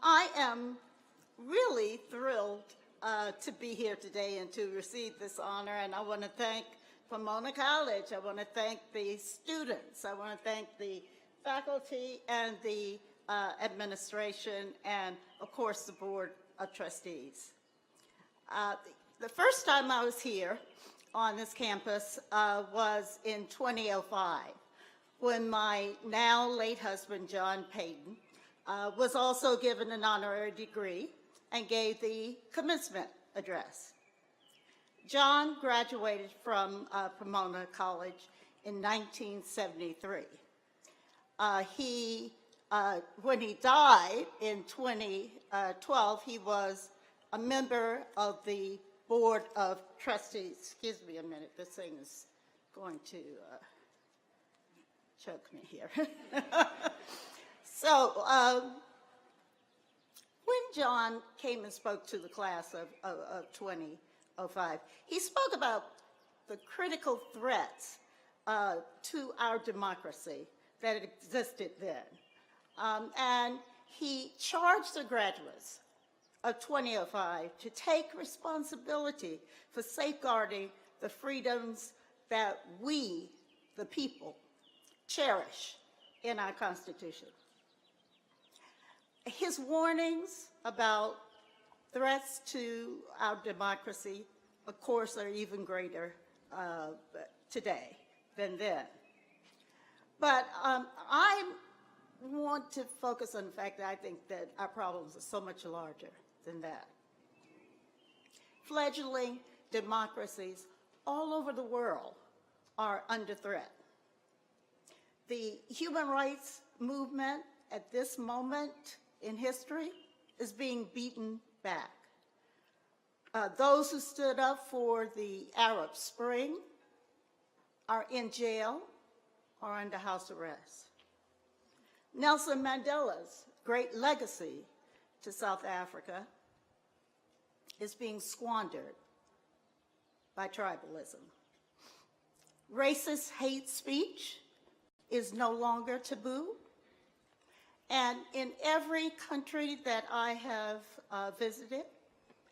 I am really thrilled to be here today and to receive this honor, and I want to thank Pomona College. I want to thank the students. I want to thank the faculty and the administration, and of course the Board of Trustees. The first time I was here on this campus was in 2005, when my now late husband, John Payton, was also given an honorary degree and gave the commencement address. John graduated from Pomona College in 1973. When he died in 2012, he was a member of the Board of Trustees. Excuse me a minute, this thing is going to choke me here. So when John came and spoke to the class of 2005, he spoke about the critical threats to our democracy that existed then. And he charged the graduates of 2005 to take responsibility for safeguarding the freedoms that we, the people, cherish in our Constitution. His warnings about threats to our democracy, of course, are even greater today than then. But I want to focus on the fact that I think that our problems are so much larger than that. Fledgling democracies all over the world are under threat. The human rights movement at this moment in history is being beaten back. Those who stood up for the Arab Spring are in jail or under house arrest. Nelson Mandela's great legacy to South Africa is being squandered by tribalism. Racist hate speech is no longer taboo. And in every country that I have visited,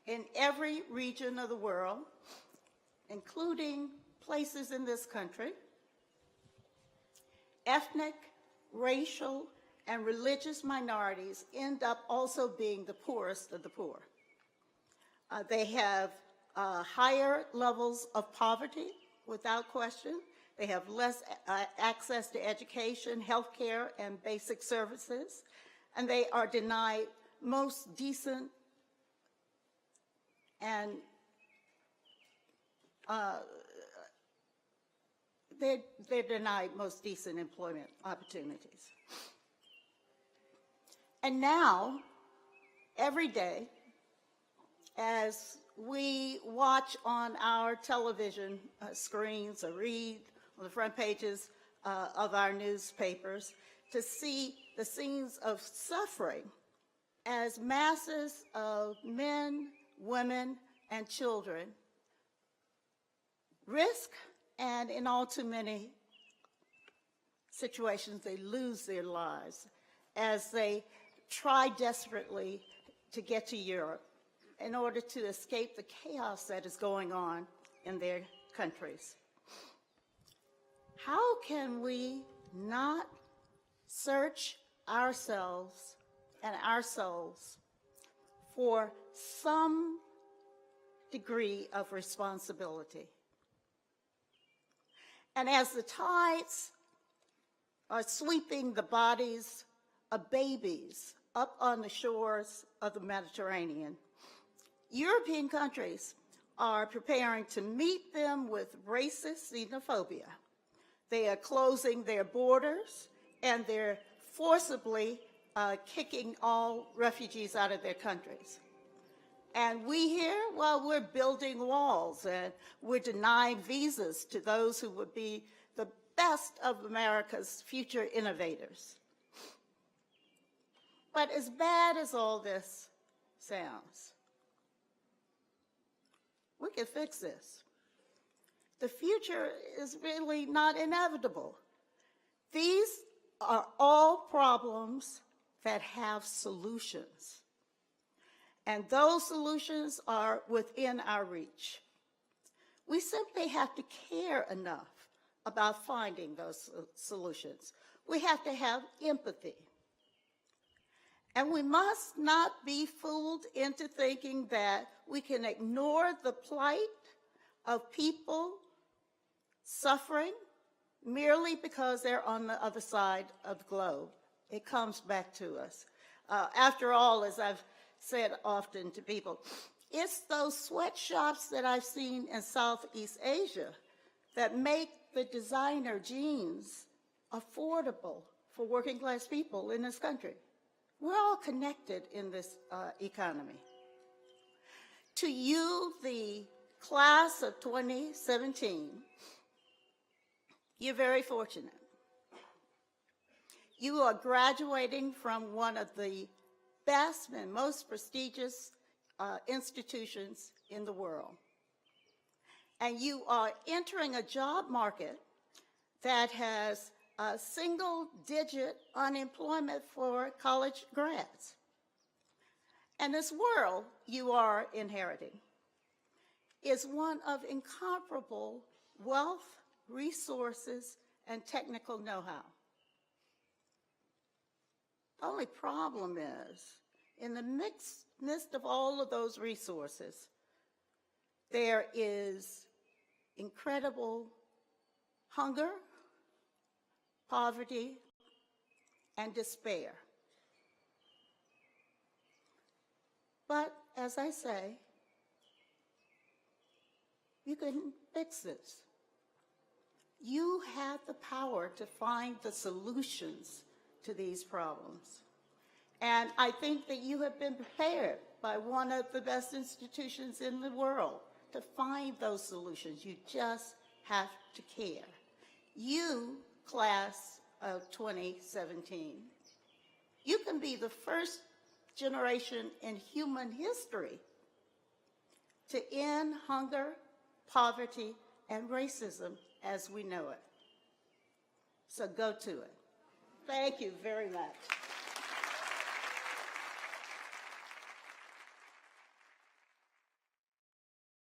in every region of the world, including places in this country, ethnic, racial, and religious minorities end up also being the poorest of the poor. They have higher levels of poverty, without question. They have less access to education, healthcare, and basic services, and they are denied most decent and they're denied most decent employment opportunities. And now, every day, as we watch on our television screens or read on the front pages of our newspapers, to see the scenes of suffering as masses of men, women, and children risk, and in all too many situations, they lose their lives as they try desperately to get to Europe in order to escape the chaos that is going on in their countries. How can we not search ourselves and our souls for some degree of responsibility? And as the tides are sweeping the bodies of babies up on the shores of the Mediterranean, European countries are preparing to meet them with racist xenophobia. They are closing their borders, and they're forcibly kicking all refugees out of their countries. And we here, well, we're building walls, and we're denying visas to those who would be the best of America's future innovators. But as bad as all this sounds, we can fix this. The future is really not inevitable. These are all problems that have solutions. And those solutions are within our reach. We simply have to care enough about finding those solutions. We have to have empathy. And we must not be fooled into thinking that we can ignore the plight of people suffering merely because they're on the other side of the globe. It comes back to us. After all, as I've said often to people, it's those sweatshops that I've seen in Southeast Asia that make the designer jeans affordable for working class people in this country. We're all connected in this economy. To you, the class of 2017, you're very fortunate. You are graduating from one of the best and most prestigious institutions in the world. And you are entering a job market that has a single-digit unemployment for college grads. And this world you are inheriting is one of incomparable wealth, resources, and technical know-how. The only problem is, in the midst of all of those resources, there is incredible hunger, poverty, and despair. But as I say, you can fix this. You have the power to find the solutions to these problems. And I think that you have been prepared by one of the best institutions in the world to find those solutions. You just have to care. You, class of 2017, you can be the first generation in human history to end hunger, poverty, and racism as we know it. So go to it. Thank you very much.